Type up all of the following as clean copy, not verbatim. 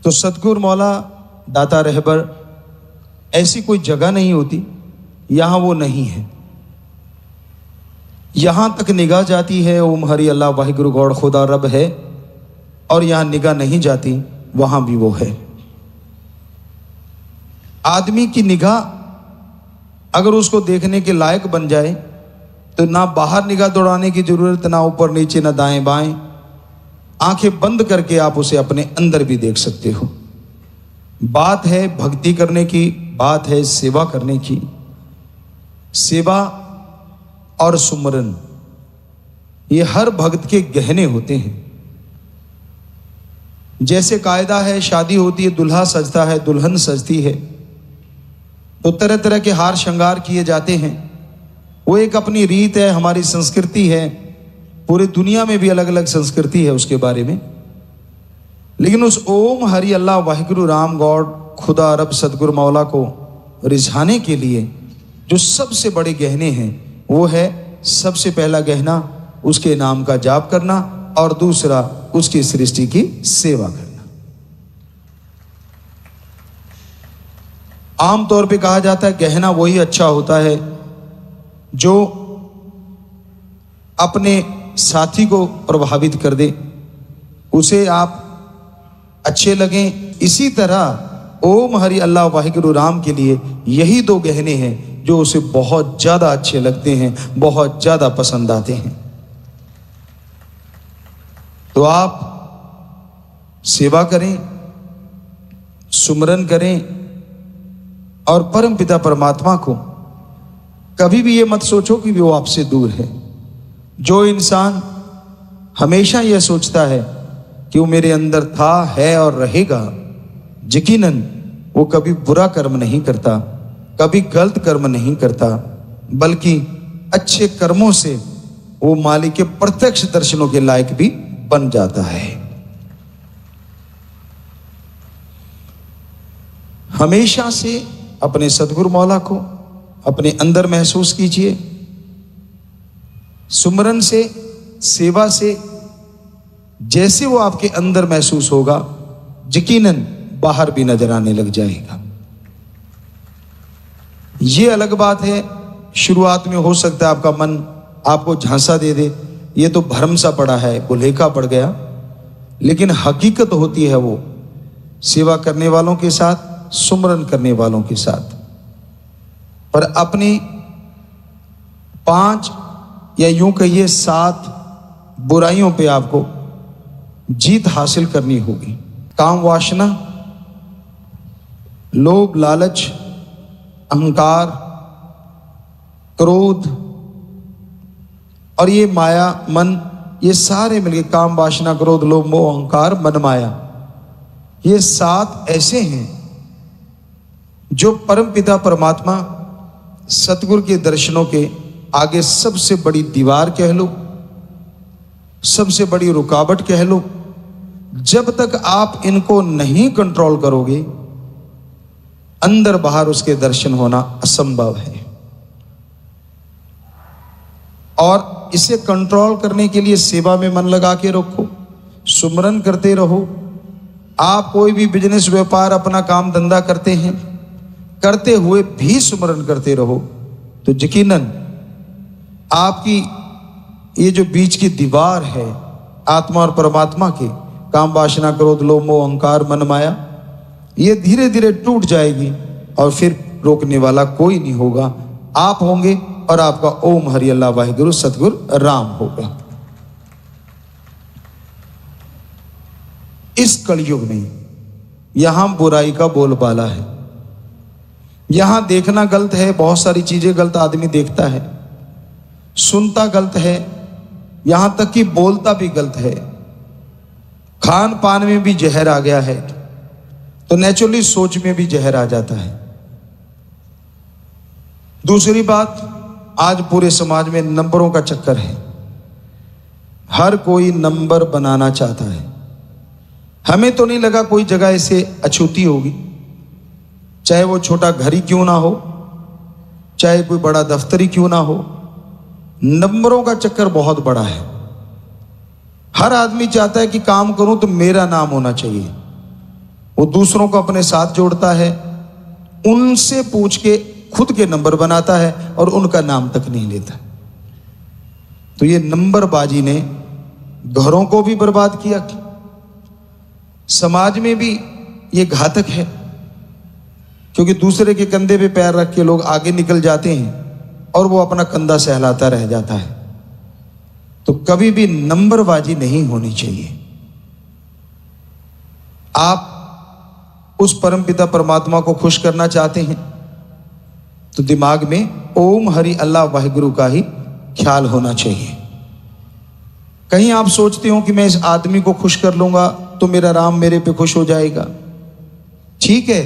तो सतगुरु मौला दाता रहबर ऐसी कोई जगह नहीं होती, यहां वो नहीं है। यहां तक निगाह जाती है ओम हरि अल्लाह वाहिगुरु गौड़ खुदा रब है, और यहां निगाह नहीं जाती वहां भी वो है। आदमी की निगाह अगर उसको देखने के लायक बन जाए तो ना बाहर निगाह दौड़ाने की जरूरत, ना ऊपर नीचे, ना दाएं बाएं, आंखें बंद करके आप उसे अपने अंदर भी देख सकते हो। बात है भक्ति करने की, बात है सेवा करने की। सेवा और सुमरन ये हर भक्त के गहने होते हैं। जैसे कायदा है, शादी होती है, दूल्हा सजता है, दुल्हन सजती है, तो तरह तरह के हार श्रृंगार किए जाते हैं। वो एक अपनी रीत है, हमारी संस्कृति है। पूरी दुनिया में भी अलग अलग संस्कृति है उसके बारे में। लेकिन उस ओम हरि अल्लाह वाहिगुरु राम गॉड खुदा रब सतगुरु मौला को रिझाने के लिए जो सबसे बड़े गहने हैं वो है, सबसे पहला गहना उसके नाम का जाप करना, और दूसरा उसकी सृष्टि की सेवा करना। आमतौर पे कहा जाता है गहना वही अच्छा होता है जो अपने साथी को प्रभावित कर दे, उसे आप अच्छे लगें। इसी तरह ओम हरि अल्लाह वाहिगुरु राम के लिए यही दो गहने हैं जो उसे बहुत ज्यादा अच्छे लगते हैं, बहुत ज्यादा पसंद आते हैं। तो आप सेवा करें, सुमरन करें, और परम पिता परमात्मा को कभी भी ये मत सोचो कि वो आपसे दूर है। जो इंसान हमेशा यह सोचता है कि वो मेरे अंदर था, है और रहेगा, यकीनन वो कभी बुरा कर्म नहीं करता, कभी गलत कर्म नहीं करता, बल्कि अच्छे कर्मों से वो मालिक के प्रत्यक्ष दर्शनों के लायक भी बन जाता है। हमेशा से अपने सतगुरु मौला को अपने अंदर महसूस कीजिए। सुमरन से, सेवा से जैसे वो आपके अंदर महसूस होगा, यकीनन बाहर भी नजर आने लग जाएगा। ये अलग बात है, शुरुआत में हो सकता है आपका मन आपको झांसा दे दे, ये तो भ्रम सा पड़ा है, भुलेखा पड़ गया। लेकिन हकीकत होती है वो सेवा करने वालों के साथ, सुमरन करने वालों के साथ। पर अपनी 5 या यूं कहिए 7 बुराइयों पे आपको जीत हासिल करनी होगी। काम वासना, लोभ, लालच, अहंकार, क्रोध और ये माया, मन, ये सारे मिलके काम वासना, क्रोध, लोभ, मोह, अहंकार, मन, माया, ये 7 ऐसे हैं जो परम पिता परमात्मा सतगुरु के दर्शनों के आगे सबसे बड़ी दीवार कह लो, सबसे बड़ी रुकावट कह लो। जब तक आप इनको नहीं कंट्रोल करोगे, अंदर बाहर उसके दर्शन होना असंभव है। और इसे कंट्रोल करने के लिए सेवा में मन लगा के रखो, सुमरन करते रहो। आप कोई भी बिजनेस, व्यापार, अपना काम धंधा करते हैं, करते हुए भी सुमरन करते रहो, तो यकीनन आपकी ये जो बीच की दीवार है आत्मा और परमात्मा के, काम वासना, क्रोध, लोभ, मोह, अहंकार, मन, माया, ये धीरे धीरे टूट जाएगी और फिर रोकने वाला कोई नहीं होगा। आप होंगे और आपका ओम हरि अल्लाह वाहिगुरु सतगुरु राम होगा। इस कलयुग में यहां बुराई का बोलबाला है, यहां देखना गलत है, बहुत सारी चीजें गलत आदमी देखता है, सुनता गलत है, यहां तक कि बोलता भी गलत है। खान पान में भी जहर आ गया है, तो नेचुरली सोच में भी जहर आ जाता है। दूसरी बात, आज पूरे समाज में नंबरों का चक्कर है, हर कोई नंबर बनाना चाहता है। हमें तो नहीं लगा कोई जगह ऐसे अछूती होगी, चाहे वो छोटा घर ही क्यों ना हो, चाहे कोई बड़ा दफ्तर ही क्यों ना हो, नंबरों का चक्कर बहुत बड़ा है। हर आदमी चाहता है कि काम करूं तो मेरा नाम होना चाहिए, वो दूसरों को अपने साथ जोड़ता है, उनसे पूछ के खुद के नंबर बनाता है और उनका नाम तक नहीं लेता। तो ये नंबरबाजी ने घरों को भी बर्बाद किया, समाज में भी ये घातक है, क्योंकि दूसरे के कंधे पे पैर रख के लोग आगे निकल जाते हैं और वो अपना कंधा सहलाता रह जाता है। तो कभी भी नंबरबाजी नहीं होनी चाहिए। आप उस परमपिता परमात्मा को खुश करना चाहते हैं तो दिमाग में ओम हरि अल्लाह वाहिगुरु का ही ख्याल होना चाहिए। कहीं आप सोचते हो कि मैं इस आदमी को खुश कर लूंगा तो मेरा राम मेरे पे खुश हो जाएगा। ठीक है,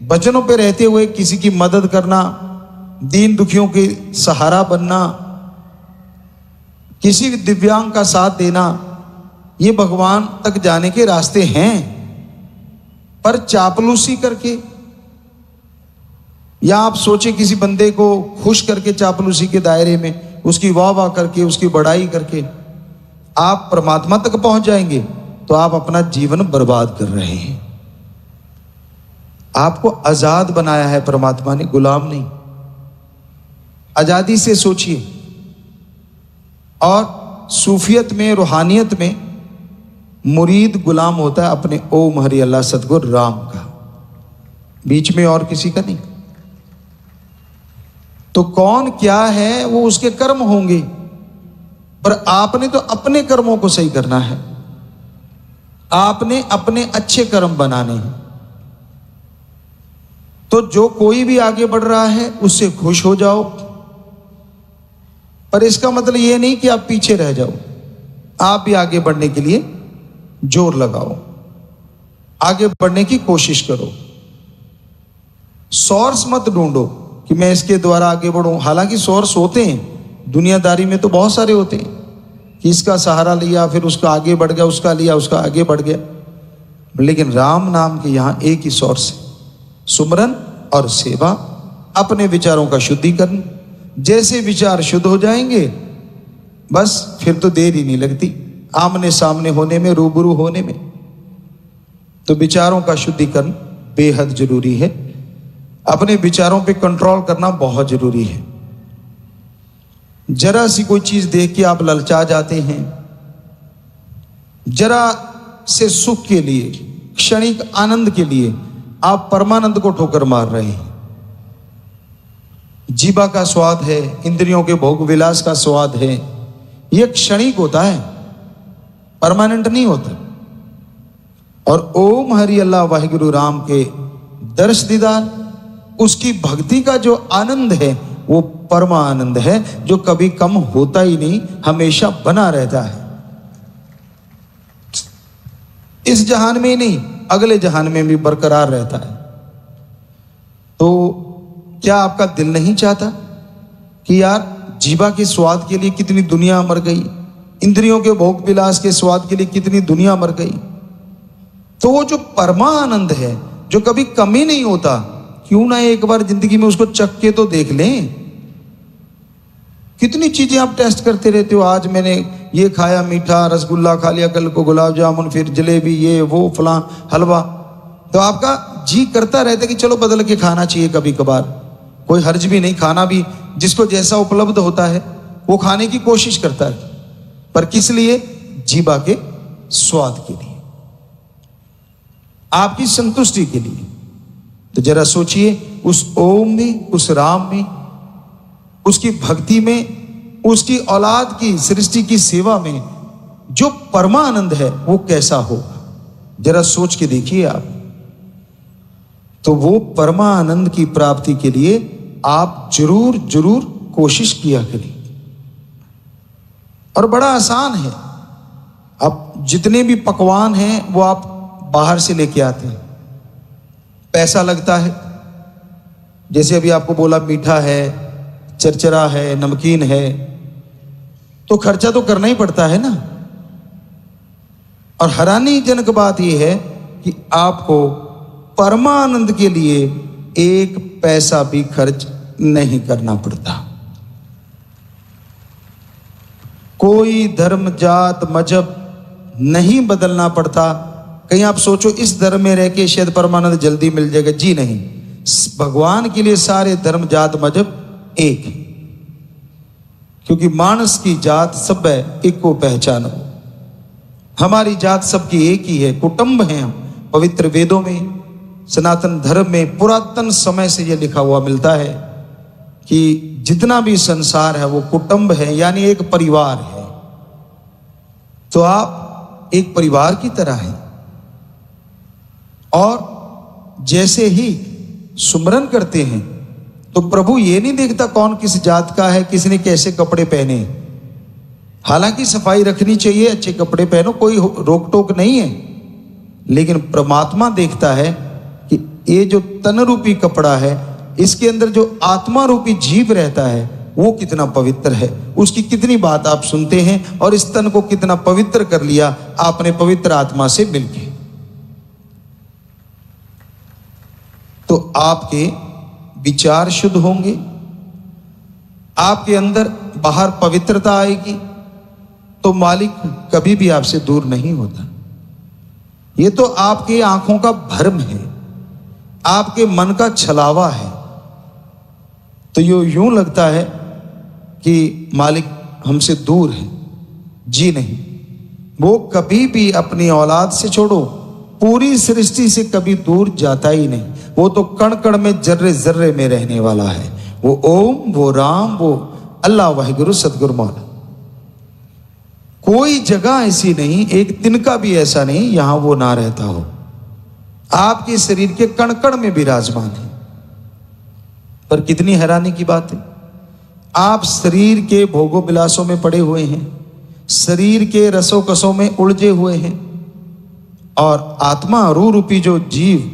वचनों पे रहते हुए किसी की मदद करना, दीन दुखियों के सहारा बनना, किसी दिव्यांग का साथ देना, ये भगवान तक जाने के रास्ते हैं। पर चापलूसी करके, या आप सोचे किसी बंदे को खुश करके चापलूसी के दायरे में उसकी वाह वाह करके, उसकी बड़ाई करके आप परमात्मा तक पहुंच जाएंगे, तो आप अपना जीवन बर्बाद कर रहे हैं। आपको आजाद बनाया है परमात्मा ने, गुलाम नहीं। आजादी से सोचिए। और सूफियत में, रूहानियत में मुरीद गुलाम होता है अपने ओम हरि अल्लाह सतगुरु राम का, बीच में और किसी का नहीं। तो कौन क्या है वो उसके कर्म होंगे, पर आपने तो अपने कर्मों को सही करना है। आपने अपने अच्छे कर्म बनाने हैं। तो जो कोई भी आगे बढ़ रहा है उससे खुश हो जाओ, पर इसका मतलब यह नहीं कि आप पीछे रह जाओ। आप भी आगे बढ़ने के लिए जोर लगाओ, आगे बढ़ने की कोशिश करो। सोर्स मत ढूंढो कि मैं इसके द्वारा आगे बढ़ूं। हालांकि सोर्स होते हैं, दुनियादारी में तो बहुत सारे होते हैं कि इसका सहारा लिया, फिर उसका आगे बढ़ गया, उसका लिया, उसका आगे बढ़ गया। लेकिन राम नाम के यहां एक ही सोर्स है, सुमरन और सेवा, अपने विचारों का शुद्धिकरण। जैसे विचार शुद्ध हो जाएंगे, बस फिर तो देर ही नहीं लगती आमने सामने होने में, रूबरू होने में। तो विचारों का शुद्धिकरण बेहद जरूरी है। अपने विचारों पे कंट्रोल करना बहुत जरूरी है। जरा सी कोई चीज देख के आप ललचा जाते हैं, जरा से सुख के लिए, क्षणिक आनंद के लिए आप परमानंद को ठोकर मार रहे हैं। जीवा का स्वाद है, इंद्रियों के भोग विलास का स्वाद है, यह क्षणिक होता है, परमानेंट नहीं होता। और ओम हरि अल्लाह वाहिगुरु राम के दर्श दीदार, उसकी भक्ति का जो आनंद है वो परमा आनंद है, जो कभी कम होता ही नहीं, हमेशा बना रहता है। इस जहान में ही नहीं, अगले जहान में भी बरकरार रहता है। तो क्या आपका दिल नहीं चाहता कि यार जीवा के स्वाद के लिए कितनी दुनिया मर गई, इंद्रियों के भोग विलास के स्वाद के लिए कितनी दुनिया मर गई। तो वो जो परमा आनंद है, जो कभी कमी नहीं होता, क्यों ना एक बार जिंदगी में उसको चख के तो देख लें। कितनी चीजें आप टेस्ट करते रहते हो, आज मैंने ये खाया, मीठा रसगुल्ला खा लिया, कल को गुलाब जामुन, फिर जलेबी, ये वो फलां हलवा। तो आपका जी करता रहता है कि चलो बदल के खाना चाहिए कभी कभार, कोई हर्ज भी नहीं। खाना भी जिसको जैसा उपलब्ध होता है वो खाने की कोशिश करता है, पर किस लिए? जीवा के स्वाद के लिए, आपकी संतुष्टि के लिए। तो जरा सोचिए, उस ओम में, उस राम में, उसकी भक्ति में, उसकी औलाद की सृष्टि की सेवा में जो परमानंद है वो कैसा होगा, जरा सोच के देखिए आप। तो वो परमानंद की प्राप्ति के लिए आप जरूर जरूर कोशिश किया करिए। और बड़ा आसान है। अब जितने भी पकवान हैं वो आप बाहर से लेके आते हैं, पैसा लगता है। जैसे अभी आपको बोला मीठा है, चरचरा है, नमकीन है, तो खर्चा तो करना ही पड़ता है ना। और हैरानीजनक बात यह है कि आपको परमानंद के लिए एक पैसा भी खर्च नहीं करना पड़ता। कोई धर्म, जात, मजहब नहीं बदलना पड़ता, कहीं आप सोचो इस धर्म में रह के शायद परमानंद जल्दी मिल जाएगा, जी नहीं। भगवान के लिए सारे धर्म जात मजहब एक है, क्योंकि मानस की जात सब है एक को पहचानो। हमारी जात सबकी एक ही है, कुटुंब है हम। पवित्र वेदों में, सनातन धर्म में पुरातन समय से यह लिखा हुआ मिलता है कि जितना भी संसार है वो कुटुंब है, यानी एक परिवार है। तो आप एक परिवार की तरह हैं। और जैसे ही सुमरन करते हैं तो प्रभु ये नहीं देखता कौन किस जात का है, किसने कैसे कपड़े पहने। हालांकि सफाई रखनी चाहिए, अच्छे कपड़े पहनो, कोई रोक टोक नहीं है, लेकिन परमात्मा देखता है कि ये जो तन रूपी कपड़ा है, इसके अंदर जो आत्मा रूपी जीव रहता है वो कितना पवित्र है, उसकी कितनी बात आप सुनते हैं, और इस तन को कितना पवित्र कर लिया आपने पवित्र आत्मा से मिलके। तो आपके विचार शुद्ध होंगे, आपके अंदर बाहर पवित्रता आएगी, तो मालिक कभी भी आपसे दूर नहीं होता। ये तो आपकी आंखों का भ्रम है, आपके मन का छलावा है। तो यूं लगता है कि मालिक हमसे दूर है, जी नहीं। वो कभी भी अपनी औलाद से छोड़ो, पूरी सृष्टि से कभी दूर जाता ही नहीं। वो तो कण कण में, जर्रे जर्रे में रहने वाला है। वो ओम, वो राम, वो अल्लाह वाहिगुरु सतगुरु मौला। कोई जगह ऐसी नहीं, एक तिनका भी ऐसा नहीं यहां वो ना रहता हो। आपके शरीर के कण कण में विराजमान है। पर कितनी हैरानी की बात है, आप शरीर के भोगों विलासों में पड़े हुए हैं, शरीर के रसों कसों में उलझे हुए हैं, और आत्मा रूह रूपी जो जीव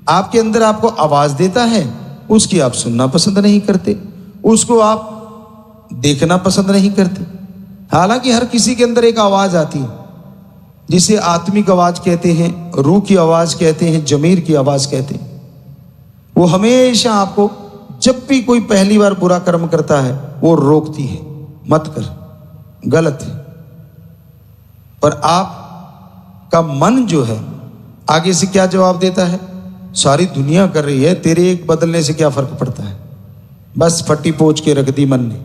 आपके अंदर आपको आवाज देता है, उसकी आप सुनना पसंद नहीं करते, उसको आप देखना पसंद नहीं करते। हालांकि हर किसी के अंदर एक आवाज आती है, जिसे आत्मिक आवाज कहते हैं, रूह की आवाज कहते हैं, जमीर की आवाज कहते हैं। वो हमेशा आपको जब भी कोई पहली बार बुरा कर्म करता है वो रोकती है, मत कर, गलत है। पर आपका मन जो है आगे से क्या जवाब देता है, सारी दुनिया कर रही है, तेरे एक बदलने से क्या फर्क पड़ता है, बस फट्टी पोंछ के रख दी मन ने।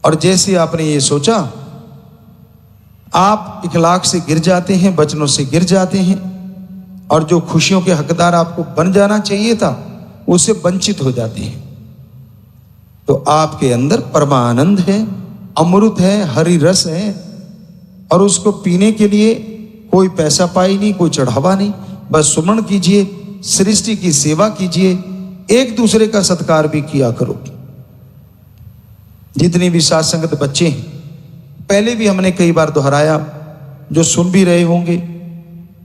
और जैसे आपने ये सोचा, आप इखलाक से गिर जाते हैं, वचनों से गिर जाते हैं, और जो खुशियों के हकदार आपको बन जाना चाहिए था उससे वंचित हो जाते हैं। तो आपके अंदर परमानंद है, अमृत है, हरि रस है, और उसको पीने के लिए कोई पैसा पाई नहीं, कोई चढ़ावा नहीं। बस सुमरण कीजिए, सृष्टि की सेवा कीजिए, एक दूसरे का सत्कार भी किया करो। जितने भी साथ संगत बच्चे हैं, पहले भी हमने कई बार दोहराया, जो सुन भी रहे होंगे,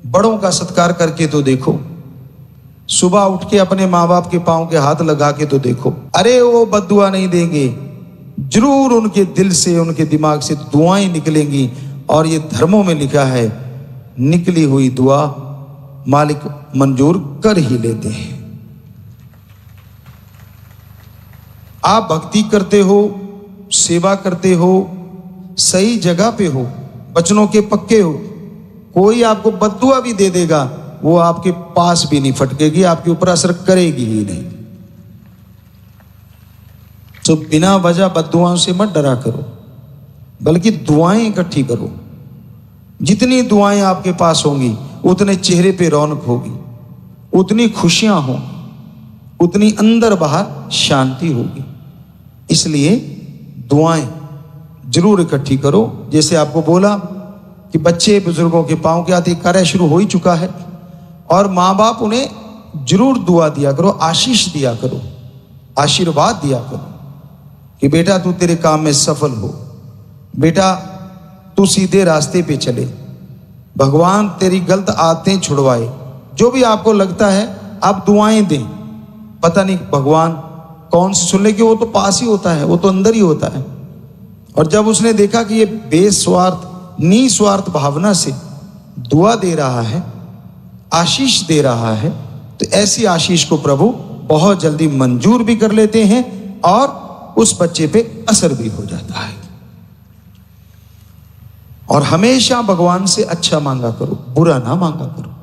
बड़ों का सत्कार करके तो देखो। सुबह उठ के अपने माँ बाप के पांव के हाथ लगा के तो देखो। अरे वो बद्दुआ नहीं देंगे, जरूर उनके दिल से, उनके दिमाग से दुआएं निकलेंगी। और ये धर्मों में लिखा है, निकली हुई दुआ मालिक मंजूर कर ही लेते हैं। आप भक्ति करते हो, सेवा करते हो, सही जगह पे हो, वचनों के पक्के हो, कोई आपको बद्दुआ भी दे देगा, वो आपके पास भी नहीं फटकेगी, आपके ऊपर असर करेगी ही नहीं। तो बिना वजह बद्दुआओं से मत डरा करो, बल्कि दुआएं इकट्ठी करो। जितनी दुआएं आपके पास होंगी उतने चेहरे पे रौनक होगी, उतनी खुशियां हो, उतनी अंदर बाहर शांति होगी। इसलिए दुआएं जरूर इकट्ठी करो। जैसे आपको बोला कि बच्चे बुजुर्गों के पांव के हाथ कार्य शुरू हो ही चुका है, और माँ बाप उन्हें जरूर दुआ दिया करो, आशीष दिया करो, आशीर्वाद दिया करो कि बेटा तू तेरे काम में सफल हो, बेटा तू सीधे रास्ते पे चले, भगवान तेरी गलत आदतें छुड़वाए। जो भी आपको लगता है आप दुआएं दें। पता नहीं भगवान कौन से सुन ले, कि वो तो पास ही होता है, वो तो अंदर ही होता है। और जब उसने देखा कि ये बेस्वार्थ निस्वार्थ भावना से दुआ दे रहा है, आशीष दे रहा है, तो ऐसी आशीष को प्रभु बहुत जल्दी मंजूर भी कर लेते हैं और उस बच्चे पे असर भी हो जाता है। और हमेशा भगवान से अच्छा मांगा करो, बुरा ना मांगा करो।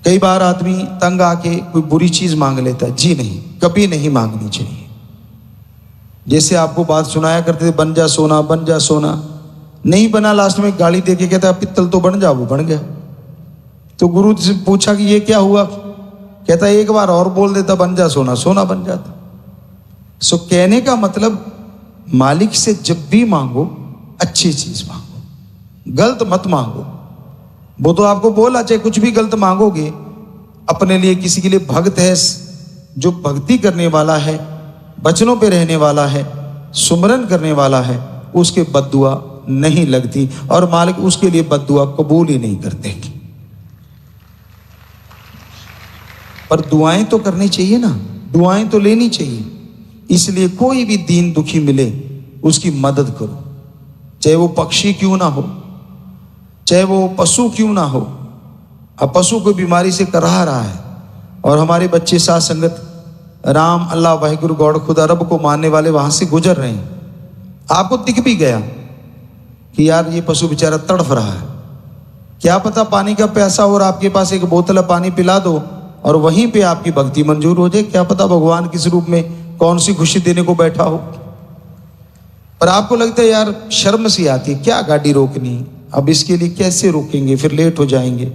कई बार आदमी तंग आके कोई बुरी चीज मांग लेता है, जी नहीं, कभी नहीं मांगनी चाहिए। जैसे आपको बात सुनाया करते थे, बन जा सोना, बन जा सोना, नहीं बना, लास्ट में गाली देके कहता पित्तल तो बन जा, वो बन गया। तो गुरु से पूछा कि ये क्या हुआ, कहता एक बार और बोल देता बन जा सोना, सोना बन जाता। सो कहने का मतलब मालिक से जब भी मांगो अच्छी चीज मांगो, गलत मत मांगो। वो तो आपको बोला, चाहे कुछ भी गलत मांगोगे अपने लिए, किसी के लिए भक्त है जो भक्ति करने वाला है, वचनों पे रहने वाला है, सुमरन करने वाला है, उसके बद्दुआ नहीं लगती और मालिक उसके लिए बद्दुआ कबूल ही नहीं करते। पर दुआएं तो करनी चाहिए ना, दुआएं तो लेनी चाहिए। इसलिए कोई भी दीन दुखी मिले उसकी मदद करो, चाहे वो पक्षी क्यों ना हो, चाहे वो पशु क्यों ना हो। अब पशु कोई बीमारी से कराह रहा है और हमारे बच्चे साथ संगत राम अल्लाह वाहिगुरु गौड़ खुदा रब को मानने वाले वहां से गुजर रहे हैं, आपको दिख भी गया कि यार ये पशु बेचारा तड़फ रहा है, क्या पता पानी का प्यासा और आपके पास एक बोतल पानी पिला दो और वहीं पे आपकी भक्ति मंजूर हो जाए। क्या पता भगवान किस रूप में कौन सी खुशी देने को बैठा हो। पर आपको लगता है यार शर्म सी आती है, क्या गाड़ी रोकनी, अब इसके लिए कैसे रोकेंगे, फिर लेट हो जाएंगे।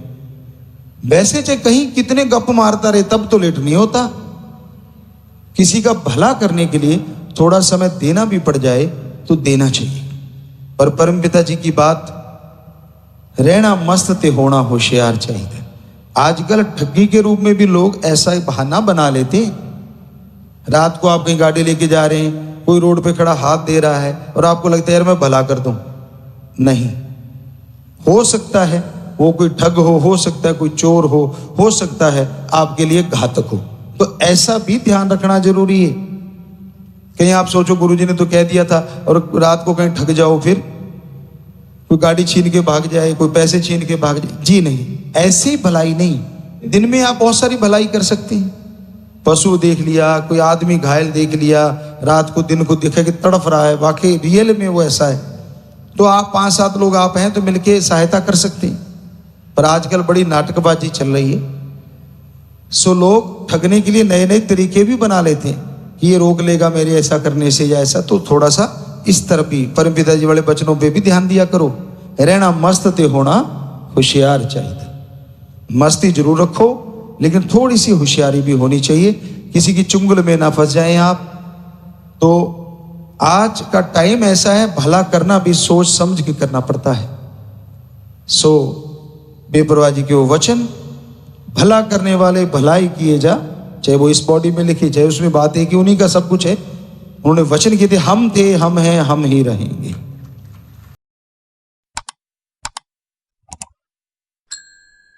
वैसे चाहे कहीं कितने गप मारता रहे तब तो लेट नहीं होता। किसी का भला करने के लिए थोड़ा समय देना भी पड़ जाए तो देना चाहिए। पर परमपिता जी की बात, रहना मस्त ते होना होशियार चाहिए। आजकल ठगी के रूप में भी लोग ऐसा बहाना बना लेते हैं। रात को आप कहीं गाड़ी लेके जा रहे हैं, कोई रोड पे खड़ा हाथ दे रहा है और आपको लगता है यार मैं भला कर दूं। नहीं, हो सकता है वो कोई ठग हो सकता है कोई चोर हो सकता है आपके लिए घातक हो। तो ऐसा भी ध्यान रखना जरूरी है। कहीं आप सोचो गुरुजी ने तो कह दिया था और रात को कहीं ठग जाओ, फिर कोई गाड़ी छीन के भाग जाए, कोई पैसे छीन के भाग जाए। जी नहीं, ऐसी भलाई नहीं। दिन में आप बहुत सारी भलाई कर सकते हैं। पशु देख लिया, कोई आदमी घायल देख लिया, रात को दिन को देखा कि तड़फ रहा है, वाकई रियल में वो ऐसा है, तो आप 5-7 लोग आप हैं तो मिलके सहायता कर सकते हैं। पर आजकल बड़ी नाटकबाजी चल रही है। सो लोग ठगने के लिए नए नए तरीके भी बना लेते हैं कि ये रोक लेगा मेरे ऐसा करने से या ऐसा। तो थोड़ा सा इस तरफ भी परमपिता जी वाले वचनों पे भी ध्यान दिया करो। रहना मस्त ते होना होशियार चाहिए। मस्ती जरूर रखो लेकिन थोड़ी सी होशियारी भी होनी चाहिए, किसी की चुंगल में ना फंस जाएं आप। तो आज का टाइम ऐसा है, भला करना भी सोच समझ के करना पड़ता है। सो बेपरवाह जी के वो वचन, भला करने वाले भलाई किए जा, चाहे वो इस बॉडी में लिखे चाहे उसमें बात है कि उन्हीं का सब कुछ है। उन्होंने वचन किए थे, हम थे हम हैं हम ही रहेंगे।